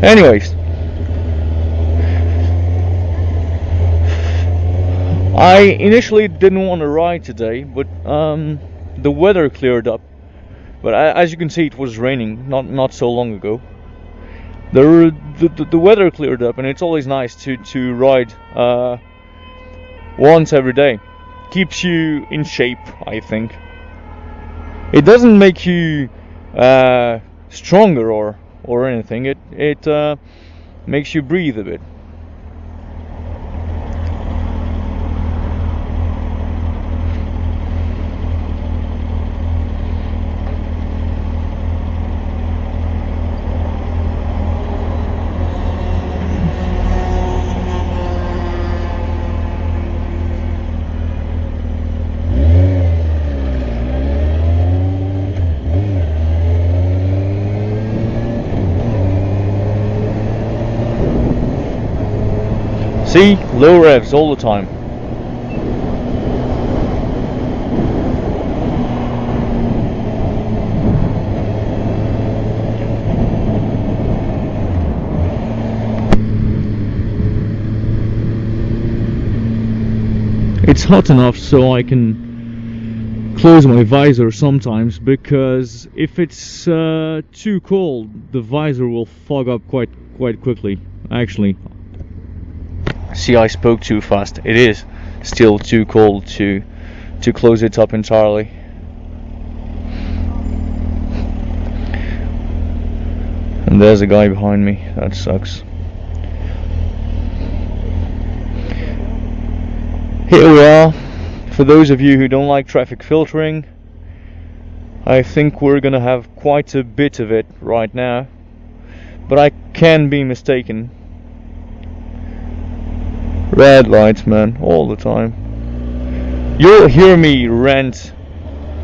Anyways, I initially didn't want to ride today, but the weather cleared up. But as you can see, it was raining not so long ago. The weather cleared up, and it's always nice to ride once every day. Keeps you in shape, I think. It doesn't make you stronger or anything. It makes you breathe a bit. See, low revs all the time. It's hot enough so I can close my visor sometimes, because if it's too cold, the visor will fog up quite quickly, actually. See, I spoke too fast. It is still too cold to close it up entirely. And there's a guy behind me. That sucks. Here we are. For those of you who don't like traffic filtering, I think we're gonna have quite a bit of it right now, but I can be mistaken. Red lights, man, all the time. You'll hear me rant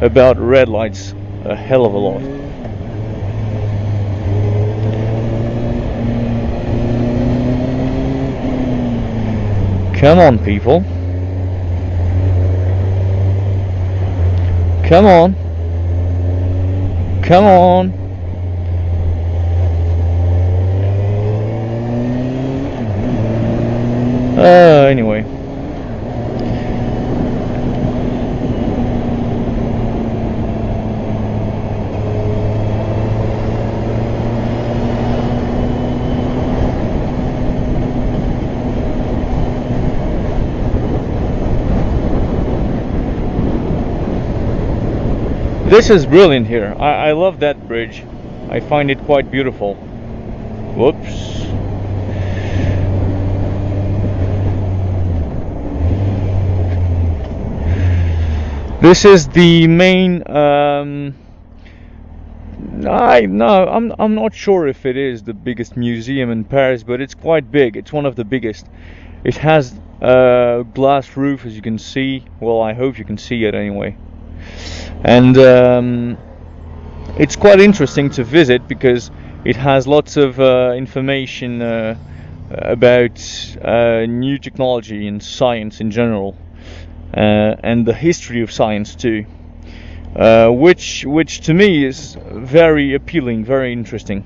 about red lights a hell of a lot. Come on, people. Come on. Come on. Anyway. This is brilliant here. I love that bridge. I find it quite beautiful. Whoops. This is the main. I'm not sure if it is the biggest museum in Paris, but it's quite big. It's one of the biggest. It has a glass roof, as you can see. Well, I hope you can see it anyway. And it's quite interesting to visit because it has lots of information about new technology and science in general. And the history of science too, which to me is very appealing, very interesting.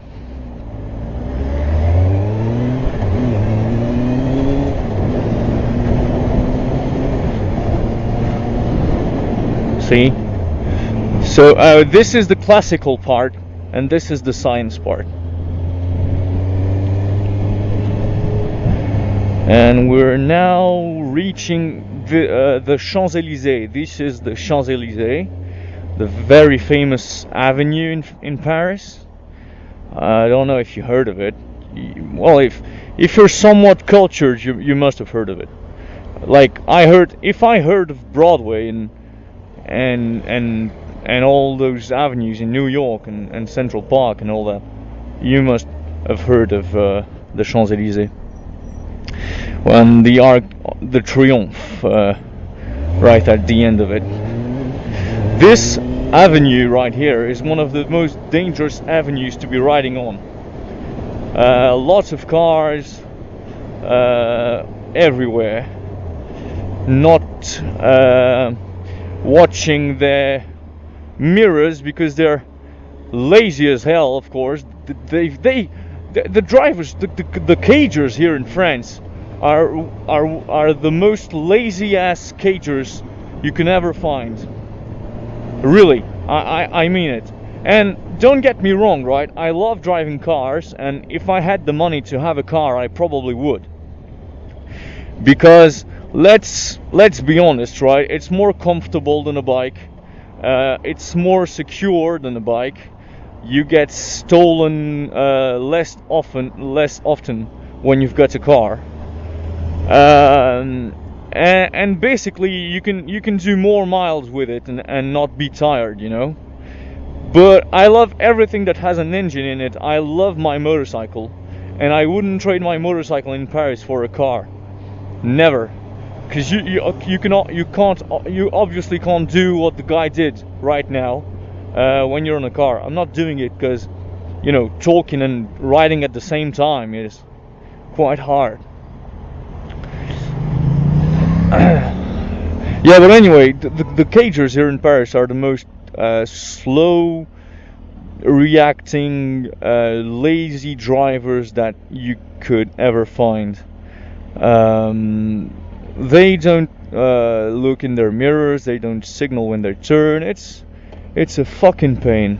See? So this is the classical part, and this is the science part. And we're now reaching the Champs Elysées. This is the Champs Elysées, the very famous avenue in Paris. I don't know if you heard of it. Well, if you're somewhat cultured, you must have heard of it. Like if I heard of Broadway and all those avenues in New York and Central Park and all that, you must have heard of the Champs Elysées. And the Arc de Triomphe right at the end of it. This avenue right here is one of the most dangerous avenues to be riding on. Lots of cars everywhere, not watching their mirrors because they're lazy as hell. Of course, the drivers, the cagers here in France are the most lazy ass cagers you can ever find. Really, I mean it. And don't get me wrong, right? I love driving cars, and if I had the money to have a car, I probably would. Because let's be honest, right? It's more comfortable than a bike. It's more secure than a bike. You get stolen less often when you've got a car. And basically you can do more miles with it and not be tired, you know. But I love everything that has an engine in it. I love my motorcycle, and I wouldn't trade my motorcycle in Paris for a car. Never. Because you obviously can't do what the guy did right now when you're in a car. I'm not doing it because, you know, talking and riding at the same time is quite hard. Yeah, but anyway, the cagers here in Paris are the most slow reacting, lazy drivers that you could ever find. They don't look in their mirrors. They don't signal when they turn. It's a fucking pain.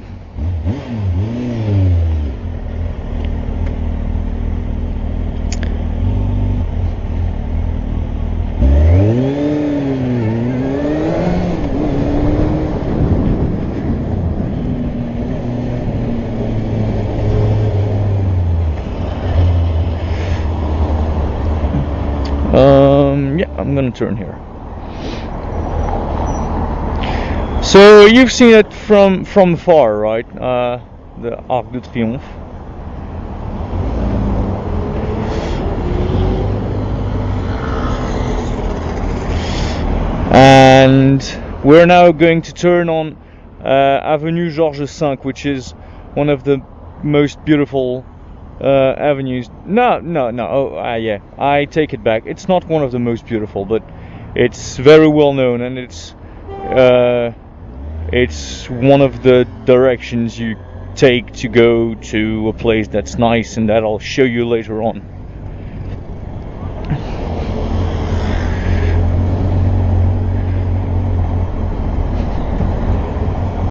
Yeah, I'm gonna turn here. So you've seen it from far, right? The Arc de Triomphe. And we're now going to turn on Avenue Georges V, which is one of the most beautiful avenues. No. Oh, yeah. I take it back. It's not one of the most beautiful, but it's very well known, and it's one of the directions you take to go to a place that's nice, and that I'll show you later on.